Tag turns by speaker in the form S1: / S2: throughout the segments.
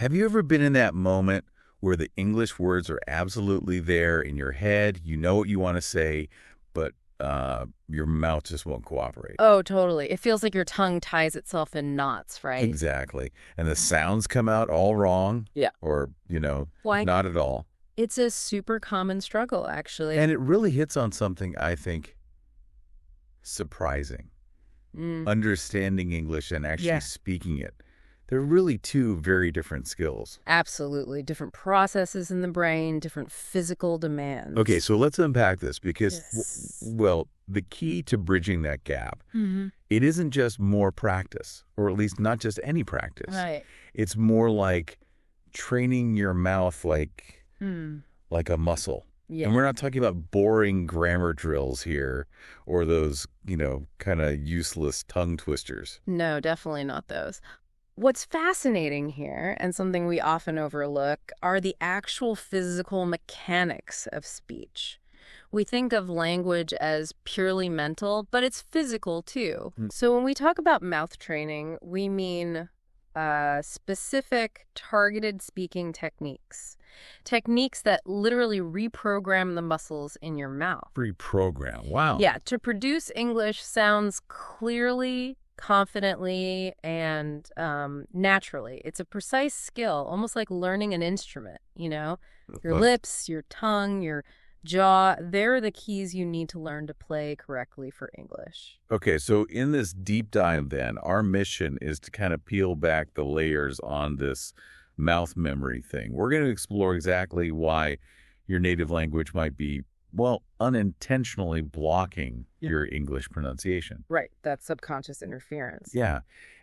S1: Have you ever been in that moment where the English words are absolutely there in your head, you know what you want to say, but your mouth just won't cooperate?
S2: Oh, totally. It feels like your tongue ties itself in knots, right?
S1: Exactly. And the sounds come out all wrong
S2: Yeah.
S1: or,
S2: Why?
S1: not at all.
S2: It's a super common struggle, actually.
S1: And it really hits on something, I think, surprising.
S2: Mm.
S1: Understanding English and actually
S2: Yeah.
S1: speaking it. They're really two very different skills.
S2: Absolutely. Different processes in the brain, different physical demands.
S1: Okay, so let's unpack this because,
S2: Yes.
S1: well, the key to bridging that gap,
S2: Mm-hmm.
S1: it isn't just more practice, or at least not just any practice.
S2: Right.
S1: It's more like training your mouth
S2: Mm.
S1: like a muscle.
S2: Yeah.
S1: And we're not talking about boring grammar drills here or those, kind of useless tongue twisters.
S2: No, definitely not those. What's fascinating here, and something we often overlook, are the actual physical mechanics of speech. We think of language as purely mental, but it's physical too.
S1: Mm.
S2: So when we talk about mouth training, we mean specific targeted speaking techniques. Techniques that literally reprogram the muscles in your mouth.
S1: Reprogram. Wow.
S2: Yeah, to produce English sounds clearly, confidently, and naturally. It's a precise skill, almost like learning an instrument, Your lips, your tongue, your jaw, they're the keys you need to learn to play correctly for English.
S1: Okay, so in this deep dive then, our mission is to kind of peel back the layers on this mouth memory thing. We're going to explore exactly why your native language might be, well, unintentionally blocking your English pronunciation.
S2: Right, that's subconscious interference.
S1: Yeah,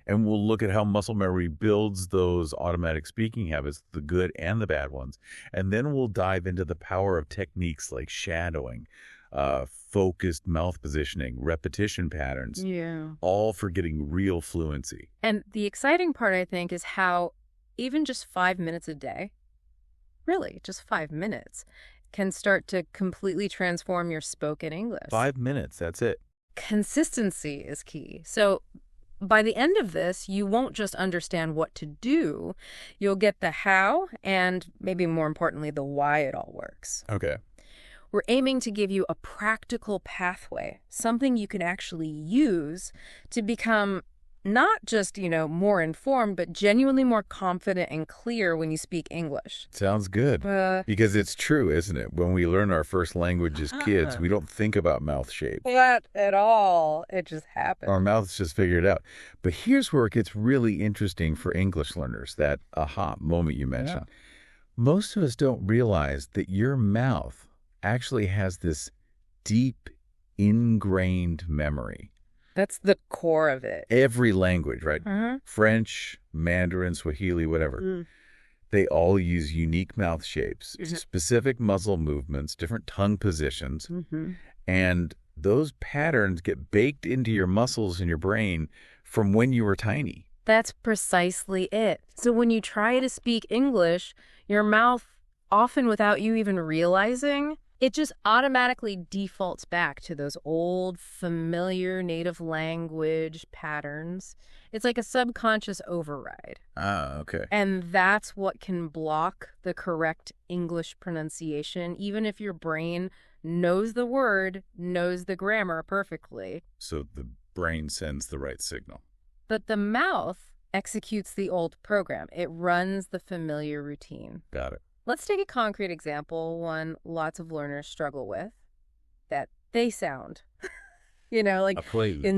S1: and we'll look at how muscle memory builds those automatic speaking habits, the good and the bad ones. And then we'll dive into the power of techniques like shadowing, focused mouth positioning, repetition patterns,
S2: Yeah.
S1: all for getting real fluency.
S2: And the exciting part, I think, is how even just 5 minutes a day, really, just 5 minutes, can start to completely transform your spoken English.
S1: 5 minutes, that's it.
S2: Consistency is key. So by the end of this, you won't just understand what to do, you'll get the how and maybe more importantly, the why it all works.
S1: Okay.
S2: We're aiming to give you a practical pathway, something you can actually use to become not just, more informed, but genuinely more confident and clear when you speak English.
S1: Sounds good. Because it's true, isn't it? When we learn our first language as kids, we don't think about mouth shape.
S2: Not at all. It just happens.
S1: Our mouths just figure it out. But here's where it gets really interesting for English learners, that aha moment you mentioned. Yeah. Most of us don't realize that your mouth actually has this deep, ingrained memory.
S2: That's the core of it.
S1: Every language, right?
S2: Mm-hmm.
S1: French, Mandarin, Swahili, whatever. Mm. They all use unique mouth shapes, specific muzzle movements, different tongue positions. Mm-hmm. And those patterns get baked into your muscles in your brain from when you were tiny.
S2: That's precisely it. So when you try to speak English, your mouth, often without you even realizing, it just automatically defaults back to those old, familiar native language patterns. It's like a subconscious override.
S1: Ah, okay.
S2: And that's what can block the correct English pronunciation, even if your brain knows the word, knows the grammar perfectly.
S1: So the brain sends the right signal.
S2: But the mouth executes the old program. It runs the familiar routine.
S1: Got it.
S2: Let's take a concrete example, one lots of learners struggle with, that they sound. In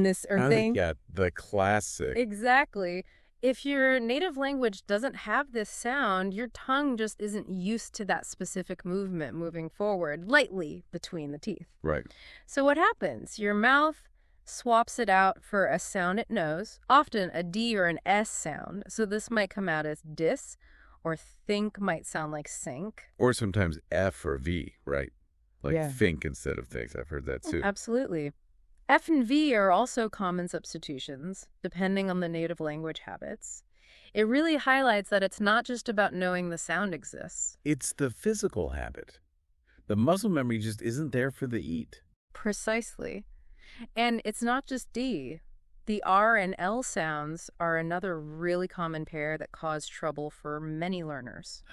S2: this thing.
S1: Yeah, the classic.
S2: Exactly. If your native language doesn't have this sound, your tongue just isn't used to that specific movement moving forward, lightly between the teeth.
S1: Right.
S2: So what happens? Your mouth swaps it out for a sound it knows, often a D or an S sound. So this might come out as dis, or think might sound like sink.
S1: Or sometimes F or V, right? Like
S2: yeah.
S1: Think instead of thinks. I've heard that too.
S2: Absolutely. F and V are also common substitutions, depending on the native language habits. It really highlights that it's not just about knowing the sound exists.
S1: It's the physical habit. The muscle memory just isn't there for the eat.
S2: Precisely. And it's not just D. The R and L sounds are another really common pair that cause trouble for many learners.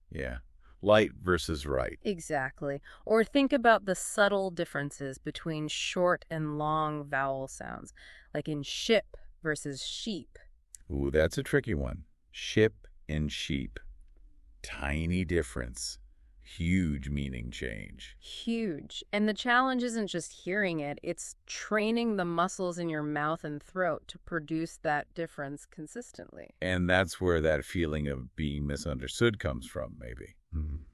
S1: Yeah. Light versus right.
S2: Exactly. Or think about the subtle differences between short and long vowel sounds, like in ship versus sheep.
S1: Ooh, that's a tricky one. Ship and sheep. Tiny difference. Huge meaning change.
S2: Huge. And the challenge isn't just hearing it, it's training the muscles in your mouth and throat to produce that difference consistently.
S1: And that's where that feeling of being misunderstood comes from, maybe.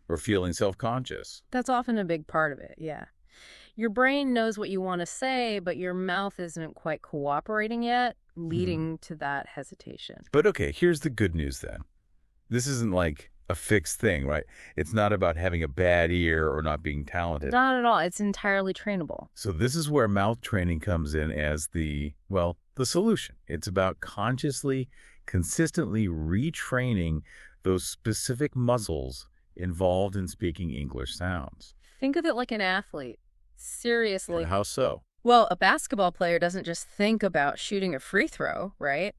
S1: Or feeling self-conscious.
S2: That's often a big part of it, yeah. Your brain knows what you want to say, but your mouth isn't quite cooperating yet, leading to that hesitation.
S1: But okay, here's the good news then. This isn't like a fixed thing, right? It's not about having a bad ear or not being talented.
S2: Not at all. It's entirely trainable.
S1: So this is where mouth training comes in as the solution. It's about consciously, consistently retraining those specific muscles involved in speaking English sounds.
S2: Think of it like an athlete. Seriously.
S1: And how so?
S2: Well, a basketball player doesn't just think about shooting a free throw, right?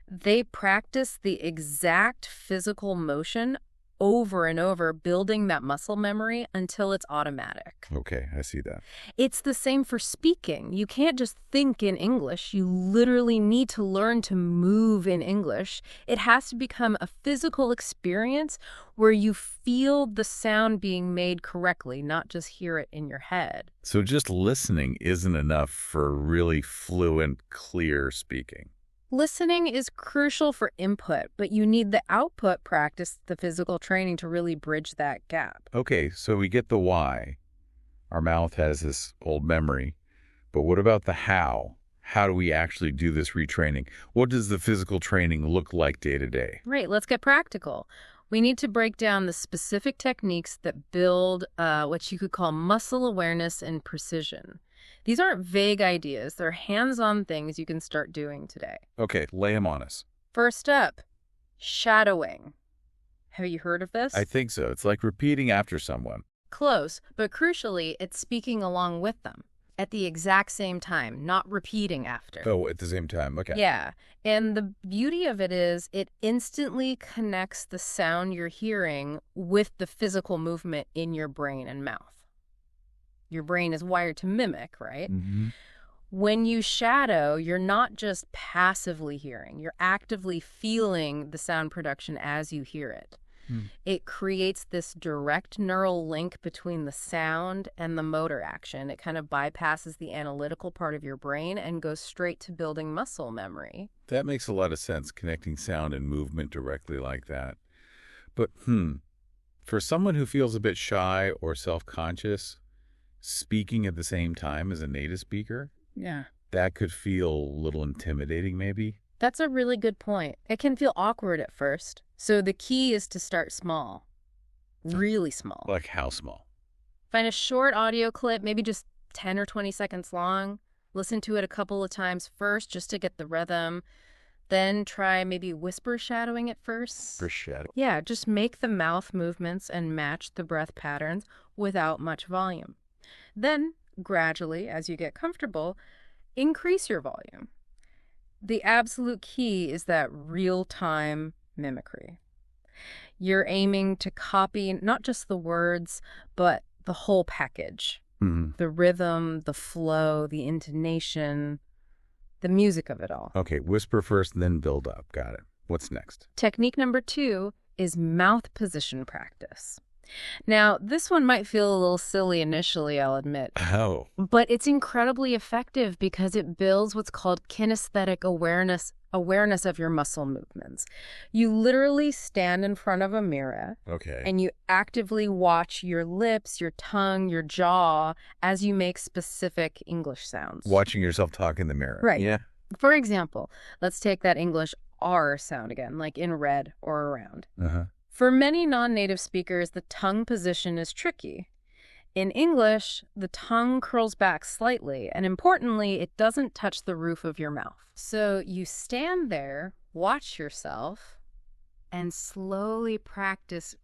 S2: They practice the exact physical motion over and over, building that muscle memory until it's automatic.
S1: Okay, I see that.
S2: It's the same for speaking. You can't just think in English. You literally need to learn to move in English. It has to become a physical experience where you feel the sound being made correctly, not just hear it in your head.
S1: So just listening isn't enough for really fluent, clear speaking.
S2: Listening is crucial for input, but you need the output practice, the physical training to really bridge that gap.
S1: Okay, so we get the why. Our mouth has this old memory. But what about the how? How do we actually do this retraining? What does the physical training look like day to day?
S2: Right, let's get practical. We need to break down the specific techniques that build what you could call muscle awareness and precision. These aren't vague ideas. They're hands-on things you can start doing today.
S1: Okay, lay them on us.
S2: First up, shadowing. Have you heard of this?
S1: I think so. It's like repeating after someone.
S2: Close, but crucially, it's speaking along with them at the exact same time, not repeating after.
S1: Oh, at the same time. Okay.
S2: Yeah, and the beauty of it is it instantly connects the sound you're hearing with the physical movement in your brain and mouth. Your brain is wired to mimic, right? When you shadow, you're not just passively hearing. You're actively feeling the sound production as you hear it. It creates this direct neural link between the sound and the motor action. It kind of bypasses the analytical part of your brain and goes straight to building muscle memory.
S1: That makes a lot of sense, connecting sound and movement directly like that. But, for someone who feels a bit shy or self-conscious, speaking at the same time as a native speaker, that could feel a little intimidating, maybe.
S2: That's a really good point. It can feel awkward at first. So the key is to start small. Really small.
S1: Like how small?
S2: Find a short audio clip, maybe just 10 or 20 seconds long. Listen to it a couple of times first just to get the rhythm. Then try maybe whisper shadowing at first.
S1: For shadow.
S2: Yeah, just make the mouth movements and match the breath patterns without much volume. Then, gradually, as you get comfortable, increase your volume. The absolute key is that real-time mimicry. You're aiming to copy not just the words, but the whole package. The rhythm, the flow, the intonation, the music of it all.
S1: Okay, whisper first, then build up. Got it. What's next?
S2: Technique number 2 is mouth position practice. Now, this one might feel a little silly initially, I'll admit.
S1: Oh.
S2: But it's incredibly effective because it builds what's called kinesthetic awareness of your muscle movements. You literally stand in front of a mirror.
S1: Okay.
S2: And you actively watch your lips, your tongue, your jaw as you make specific English sounds.
S1: Watching yourself talk in the mirror.
S2: Right.
S1: Yeah.
S2: For example, let's take that English R sound again, like in red or around. For many non-native speakers, the tongue position is tricky. In English, the tongue curls back slightly, and importantly, it doesn't touch the roof of your mouth. So you stand there, watch yourself, and slowly practice.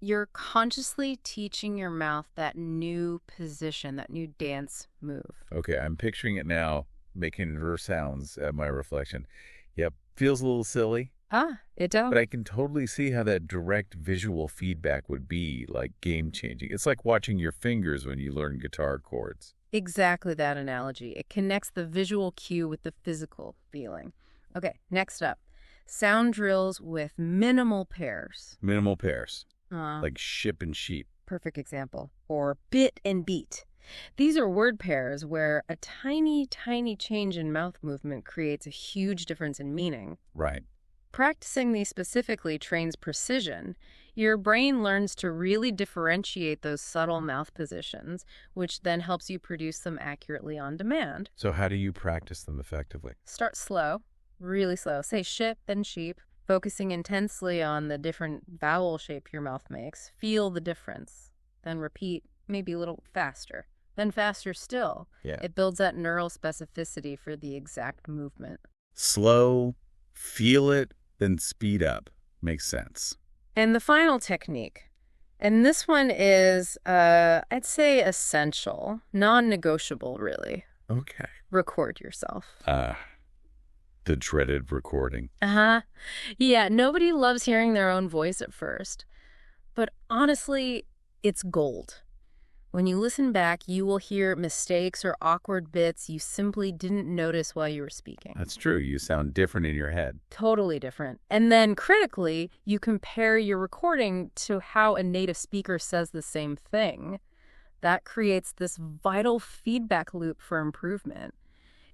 S2: You're consciously teaching your mouth that new position, that new dance move.
S1: Okay, I'm picturing it now. making her sounds at my reflection. Yep, feels a little silly,
S2: It does.
S1: but I can totally see how that direct visual feedback would be, like, game-changing. It's like watching your fingers when you learn guitar chords.
S2: Exactly that analogy. It connects the visual cue with the physical feeling. Okay, next up. Sound drills with minimal pairs.
S1: Minimal pairs,
S2: Uh,
S1: like ship and sheep.
S2: Perfect example. Or bit and beat. These are word pairs where a tiny, tiny change in mouth movement creates a huge difference in meaning.
S1: Right.
S2: Practicing these specifically trains precision. Your brain learns to really differentiate those subtle mouth positions, which then helps you produce them accurately on demand.
S1: So how do you practice them effectively?
S2: Start slow, really slow. Say ship and sheep, focusing intensely on the different vowel shape your mouth makes. Feel the difference. Then repeat, maybe a little faster. Then faster still.
S1: Yeah.
S2: It builds that neural specificity for the exact movement.
S1: Slow, feel it, then speed up. Makes sense.
S2: And the final technique, and this one is, I'd say essential, non-negotiable, really.
S1: Okay.
S2: Record yourself.
S1: The dreaded recording.
S2: Yeah, nobody loves hearing their own voice at first. But honestly, it's gold. When you listen back, you will hear mistakes or awkward bits you simply didn't notice while you were speaking.
S1: That's true. You sound different in your head.
S2: Totally different. And then critically, you compare your recording to how a native speaker says the same thing. That creates this vital feedback loop for improvement.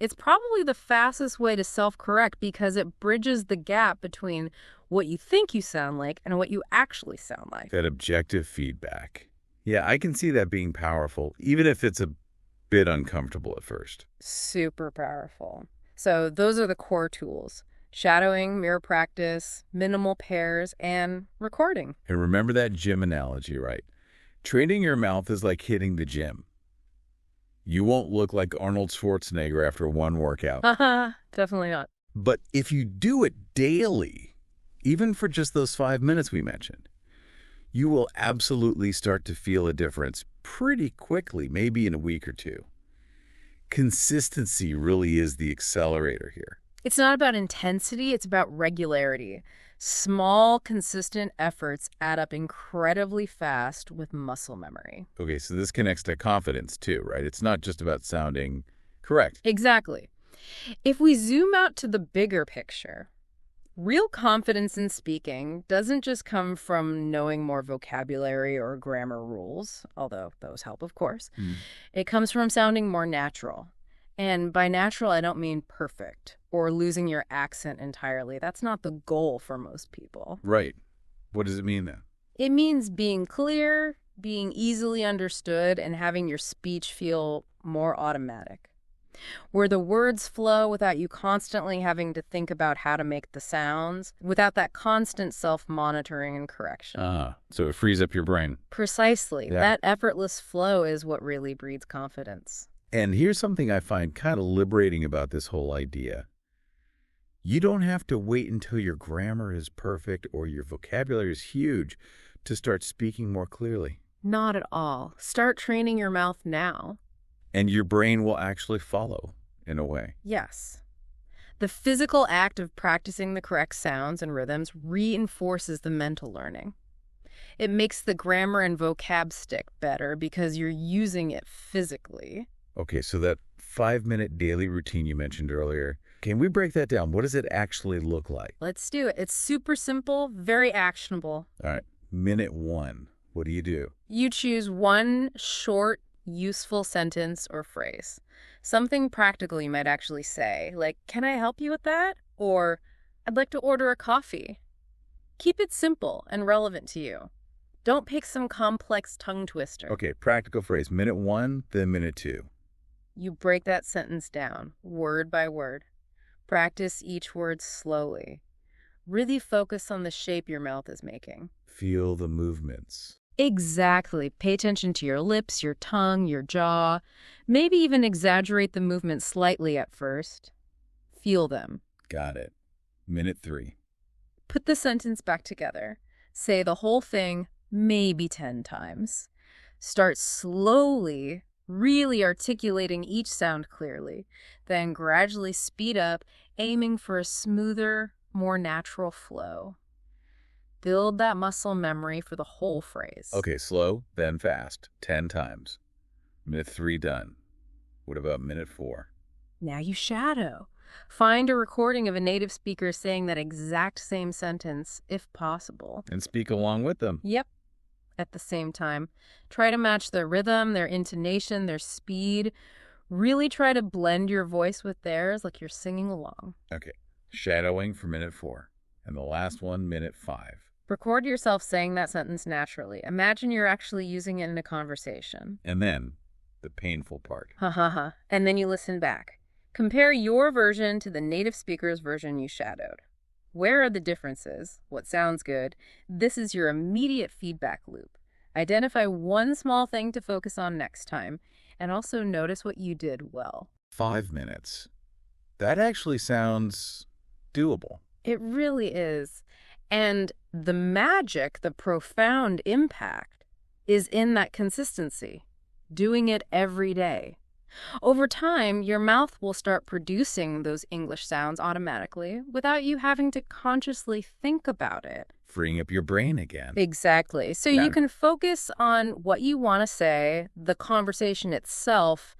S2: It's probably the fastest way to self-correct because it bridges the gap between what you think you sound like and what you actually sound like.
S1: That objective feedback. Yeah, I can see that being powerful, even if it's a bit uncomfortable at first.
S2: Super powerful. So those are the core tools: shadowing, mirror practice, minimal pairs, and recording.
S1: And remember that gym analogy, right? Training your mouth is like hitting the gym. You won't look like Arnold Schwarzenegger after one workout.
S2: Definitely not.
S1: But if you do it daily, even for just those 5 minutes we mentioned, you will absolutely start to feel a difference pretty quickly, maybe in a week or two. Consistency really is the accelerator here.
S2: It's not about intensity, it's about regularity. Small, consistent efforts add up incredibly fast with muscle memory.
S1: Okay, so this connects to confidence too, right? It's not just about sounding correct.
S2: Exactly. If we zoom out to the bigger picture, real confidence in speaking doesn't just come from knowing more vocabulary or grammar rules, although those help, of course. It comes from sounding more natural. And by natural, I don't mean perfect or losing your accent entirely. That's not the goal for most people.
S1: Right. What does it mean then?
S2: It means being clear, being easily understood, and having your speech feel more automatic, where the words flow without you constantly having to think about how to make the sounds, without that constant self-monitoring and correction.
S1: So it frees up your brain.
S2: Precisely.
S1: Yeah.
S2: That effortless flow is what really breeds confidence.
S1: And here's something I find kind of liberating about this whole idea. You don't have to wait until your grammar is perfect or your vocabulary is huge to start speaking more clearly.
S2: Not at all. Start training your mouth now.
S1: And your brain will actually follow, in a way.
S2: Yes. The physical act of practicing the correct sounds and rhythms reinforces the mental learning. It makes the grammar and vocab stick better because you're using it physically.
S1: Okay, so that 5-minute daily routine you mentioned earlier, can we break that down? What does it actually look like?
S2: Let's do it. It's super simple, very actionable.
S1: All right, minute 1, what do you do?
S2: You choose one short, useful sentence or phrase. Something practical you might actually say, like, "Can I help you with that?" Or, "I'd like to order a coffee." Keep it simple and relevant to you. Don't pick some complex tongue twister.
S1: Okay, practical phrase, minute 1, then minute 2.
S2: You break that sentence down, word by word. Practice each word slowly. Really focus on the shape your mouth is making.
S1: Feel the movements.
S2: Exactly. Pay attention to your lips, your tongue, your jaw. Maybe even exaggerate the movement slightly at first. Feel them.
S1: Got it. Minute 3.
S2: Put the sentence back together. Say the whole thing maybe 10 times. Start slowly, really articulating each sound clearly. Then gradually speed up, aiming for a smoother, more natural flow. Build that muscle memory for the whole phrase.
S1: Okay, slow, then fast. 10 times. Minute 3 done. What about minute 4?
S2: Now you shadow. Find a recording of a native speaker saying that exact same sentence, if possible.
S1: And speak along with them.
S2: Yep. At the same time. Try to match their rhythm, their intonation, their speed. Really try to blend your voice with theirs like you're singing along.
S1: Okay, shadowing for minute 4. And the last one, minute 5.
S2: Record yourself saying that sentence naturally. Imagine you're actually using it in a conversation.
S1: And then, the painful part.
S2: Ha ha ha. And then you listen back. Compare your version to the native speaker's version you shadowed. Where are the differences? What sounds good? This is your immediate feedback loop. Identify one small thing to focus on next time, and also notice what you did well.
S1: 5 minutes. That actually sounds doable.
S2: It really is. And the magic, the profound impact, is in that consistency. Doing it every day. Over time, your mouth will start producing those English sounds automatically without you having to consciously think about it.
S1: Freeing up your brain again.
S2: Exactly. So
S1: Yeah.
S2: you can focus on what you want to say, the conversation itself,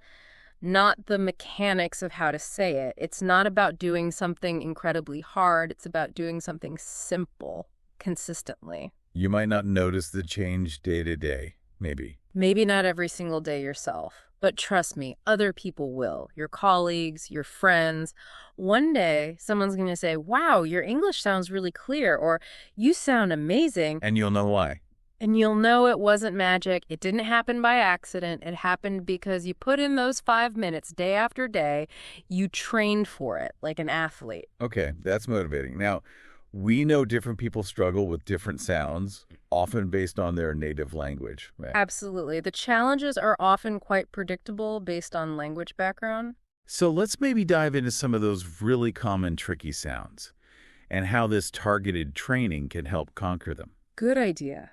S2: not the mechanics of how to say it. It's not about doing something incredibly hard. It's about doing something simple, consistently.
S1: You might not notice the change day to day, maybe.
S2: Maybe not every single day yourself, but trust me, other people will. Your colleagues, your friends. One day, someone's going to say, wow, your English sounds really clear, or you sound amazing.
S1: And you'll know why.
S2: And you'll know it wasn't magic. It didn't happen by accident. It happened because you put in those 5 minutes day after day. You trained for it like an athlete.
S1: Okay, that's motivating. Now, we know different people struggle with different sounds, often based on their native language. Right?
S2: Absolutely. The challenges are often quite predictable based on language background.
S1: So let's maybe dive into some of those really common tricky sounds and how this targeted training can help conquer them.
S2: Good idea.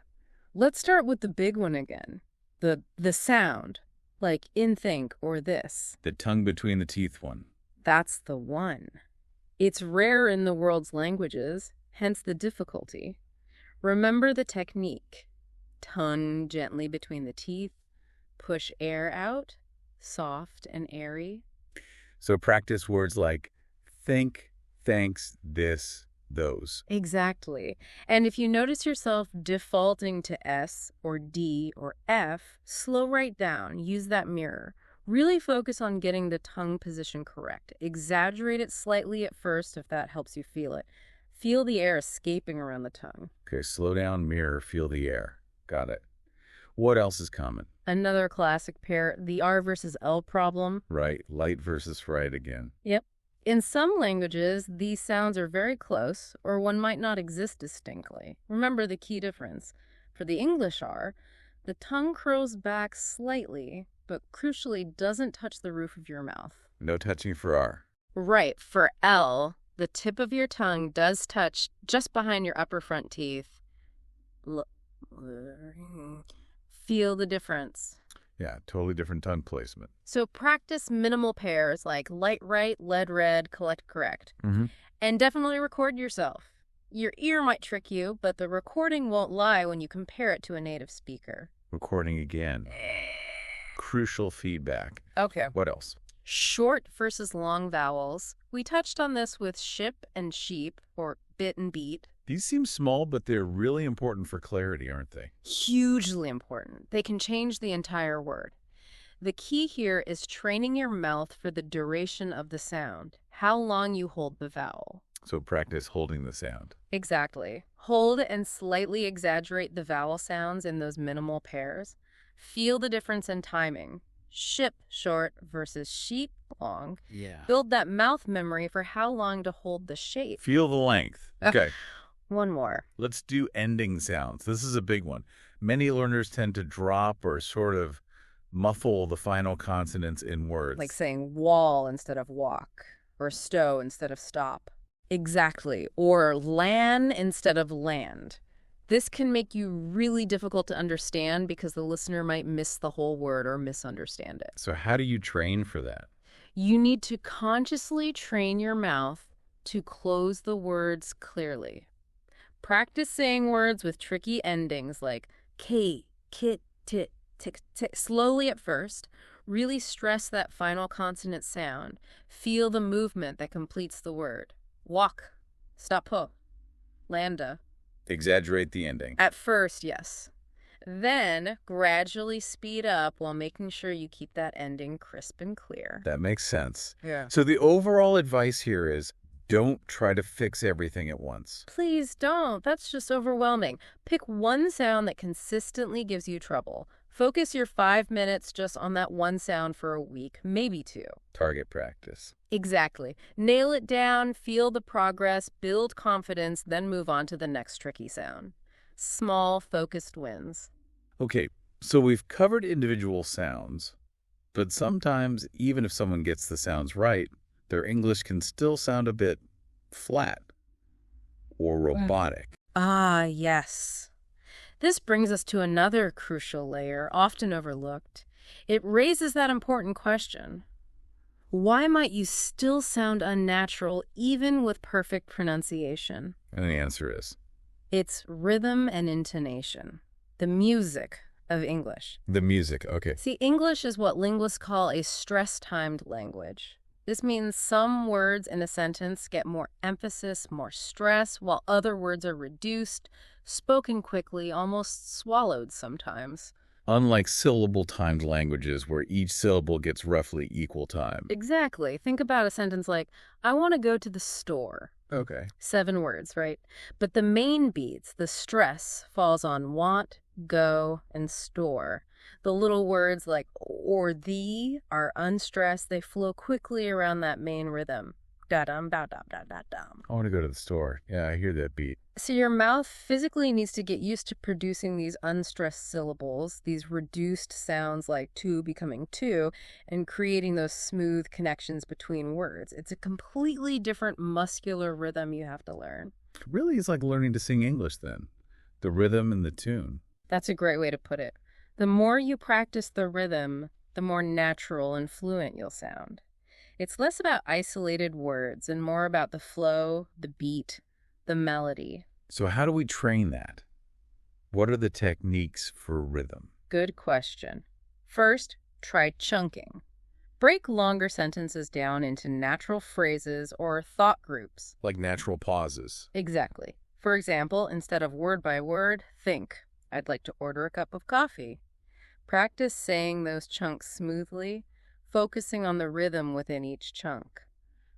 S2: Let's start with the big one again. The sound, like in think or this.
S1: The tongue between the teeth one.
S2: That's the one. It's rare in the world's languages, hence the difficulty. Remember the technique. Tongue gently between the teeth, push air out, soft and airy.
S1: So practice words like think, thanks, this, those.
S2: Exactly. And if you notice yourself defaulting to S or D or F, slow right down. Use that mirror. Really focus on getting the tongue position correct. Exaggerate it slightly at first if that helps you feel it. Feel the air escaping around the tongue.
S1: Okay, slow down, mirror, feel the air. Got it. What else is common?
S2: Another classic pair, the R versus L problem.
S1: Right, light versus right again.
S2: Yep. In some languages, these sounds are very close, or one might not exist distinctly. Remember the key difference. For the English R, the tongue curls back slightly, but crucially doesn't touch the roof of your mouth.
S1: No touching for R.
S2: Right. For L, the tip of your tongue does touch just behind your upper front teeth. Feel the difference.
S1: Yeah, totally different tongue placement.
S2: So practice minimal pairs like light right, lead red, collect correct.
S1: Mm-hmm.
S2: And definitely record yourself. Your ear might trick you, but the recording won't lie when you compare it to a native speaker.
S1: Recording again. Crucial feedback.
S2: Okay.
S1: What else?
S2: Short versus long vowels. We touched on this with ship and sheep, or bit and beat.
S1: These seem small, but they're really important for clarity, aren't they?
S2: Hugely important. They can change the entire word. The key here is training your mouth for the duration of the sound, how long you hold the vowel.
S1: So practice holding the sound.
S2: Exactly. Hold and slightly exaggerate the vowel sounds in those minimal pairs. Feel the difference in timing. Ship short versus sheep long.
S1: Yeah.
S2: Build that mouth memory for how long to hold the shape.
S1: Feel the length. Okay.
S2: One more.
S1: Let's do ending sounds. This is a big one. Many learners tend to drop or sort of muffle the final consonants in words.
S2: Like saying wall instead of walk, or stow instead of stop. Exactly. Or lan instead of land. This can make you really difficult to understand because the listener might miss the whole word or misunderstand it.
S1: So how do you train for that?
S2: You need to consciously train your mouth to close the words clearly. Practice saying words with tricky endings like k, kit, tit, tick, tick, slowly at first. Really stress that final consonant sound. Feel the movement that completes the word. Walk, stapo, landa.
S1: Exaggerate the ending.
S2: At first, yes. Then gradually speed up while making sure you keep that ending crisp and clear.
S1: That makes sense.
S2: Yeah.
S1: So the overall advice here is don't try to fix everything at once.
S2: Please don't. That's just overwhelming. Pick one sound that consistently gives you trouble. Focus your 5 minutes just on that one sound for a week, maybe 2.
S1: Target practice.
S2: Exactly. Nail it down, feel the progress, build confidence, then move on to the next tricky sound. Small, focused wins.
S1: Okay, so we've covered individual sounds, but sometimes, even if someone gets the sounds right, their English can still sound a bit flat or robotic.
S2: Ah, yes. This brings us to another crucial layer, often overlooked. It raises that important question. Why might you still sound unnatural even with perfect pronunciation?
S1: And the answer is?
S2: It's rhythm and intonation, the music of English.
S1: The music, okay.
S2: See, English is what linguists call a stress-timed language. This means some words in a sentence get more emphasis, more stress, while other words are reduced, spoken quickly, almost swallowed sometimes.
S1: Unlike syllable-timed languages where each syllable gets roughly equal time.
S2: Exactly. Think about a sentence like, I want to go to the store.
S1: Okay.
S2: 7 words, right? But the main beats, the stress, falls on want, go, and store. The little words like or the are unstressed. They flow quickly around that main rhythm. Da-dum, da-dum, da-da-dum.
S1: I want to go to the store. Yeah, I hear that beat.
S2: So your mouth physically needs to get used to producing these unstressed syllables, these reduced sounds like to becoming two, and creating those smooth connections between words. It's a completely different muscular rhythm you have to learn.
S1: Really, it's like learning to sing English then. The rhythm and the tune.
S2: That's a great way to put it. The more you practice the rhythm, the more natural and fluent you'll sound. It's less about isolated words and more about the flow, the beat, the melody.
S1: So how do we train that? What are the techniques for rhythm?
S2: Good question. First, try chunking. Break longer sentences down into natural phrases or thought groups.
S1: Like natural pauses.
S2: Exactly. For example, instead of word by word, think, I'd like to order a cup of coffee. Practice saying those chunks smoothly, focusing on the rhythm within each chunk.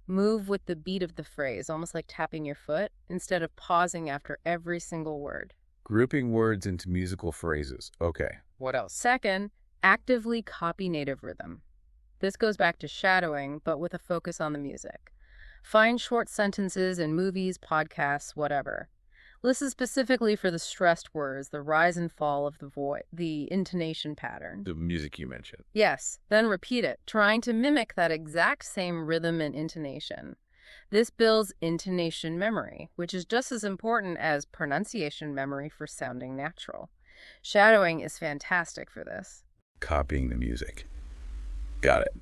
S2: Move with the beat of the phrase, almost like tapping your foot, instead of pausing after every single word.
S1: Grouping words into musical phrases. Okay.
S2: What else? Second, actively copy native rhythm. This goes back to shadowing, but with a focus on the music. Find short sentences in movies, podcasts, whatever. Listen specifically for the stressed words, the rise and fall of the voice, the intonation pattern.
S1: The music you mentioned.
S2: Yes, then repeat it, trying to mimic that exact same rhythm and intonation. This builds intonation memory, which is just as important as pronunciation memory for sounding natural. Shadowing is fantastic for this.
S1: Copying the music. Got it.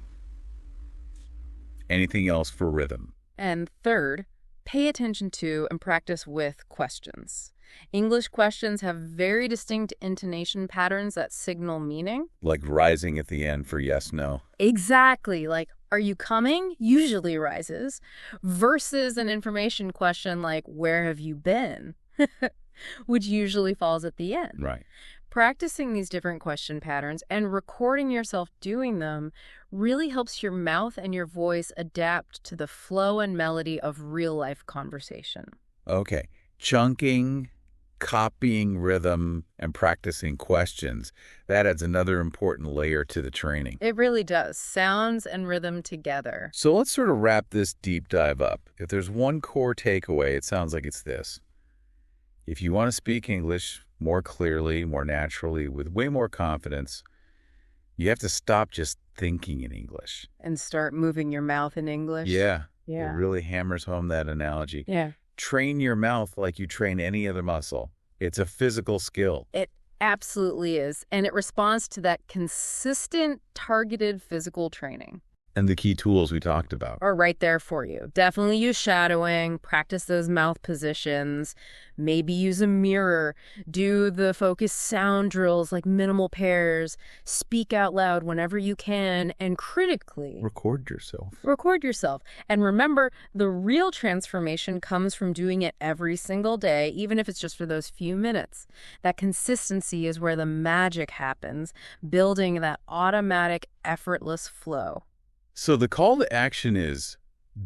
S1: Anything else for rhythm?
S2: And third, pay attention to and practice with questions. English questions have very distinct intonation patterns that signal meaning.
S1: Like rising at the end for yes, no.
S2: Exactly. Like, are you coming? Usually rises. Versus an information question like, where have you been? Which usually falls at the end.
S1: Right.
S2: Practicing these different question patterns and recording yourself doing them really helps your mouth and your voice adapt to the flow and melody of real-life conversation.
S1: Okay. Chunking, copying rhythm, and practicing questions. That adds another important layer to the training.
S2: It really does. Sounds and rhythm together.
S1: So let's sort of wrap this deep dive up. If there's one core takeaway, it sounds like it's this. If you want to speak English more clearly, more naturally, with way more confidence, you have to stop just thinking in English.
S2: And start moving your mouth in English.
S1: Yeah.
S2: Yeah.
S1: It really hammers home that analogy.
S2: Yeah.
S1: Train your mouth like you train any other muscle. It's a physical skill.
S2: It absolutely is. And it responds to that consistent, targeted physical training.
S1: And the key tools we talked about.
S2: Are right there for you. Definitely use shadowing, practice those mouth positions, maybe use a mirror, do the focused sound drills like minimal pairs, speak out loud whenever you can, and critically
S1: Record yourself.
S2: record yourself. And remember, the real transformation comes from doing it every single day, even if it's just for those few minutes. That consistency is where the magic happens, building that automatic, effortless flow.
S1: So the call to action is,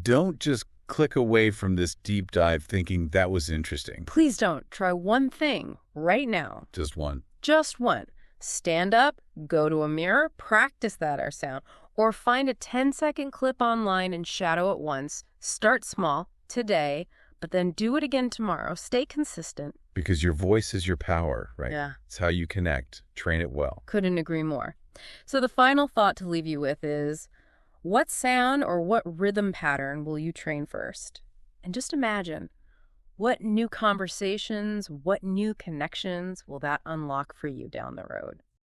S1: don't just click away from this deep dive thinking that was interesting.
S2: Please don't. Try one thing right now.
S1: Just one.
S2: Just one. Stand up, go to a mirror, practice that R sound, or find a 10-second clip online and shadow it once. Start small today, but then do it again tomorrow. Stay consistent.
S1: Because your voice is your power, right?
S2: Yeah.
S1: It's how you connect. Train it well.
S2: Couldn't agree more. So the final thought to leave you with is, what sound or what rhythm pattern will you train first? And just imagine, what new conversations, what new connections will that unlock for you down the road?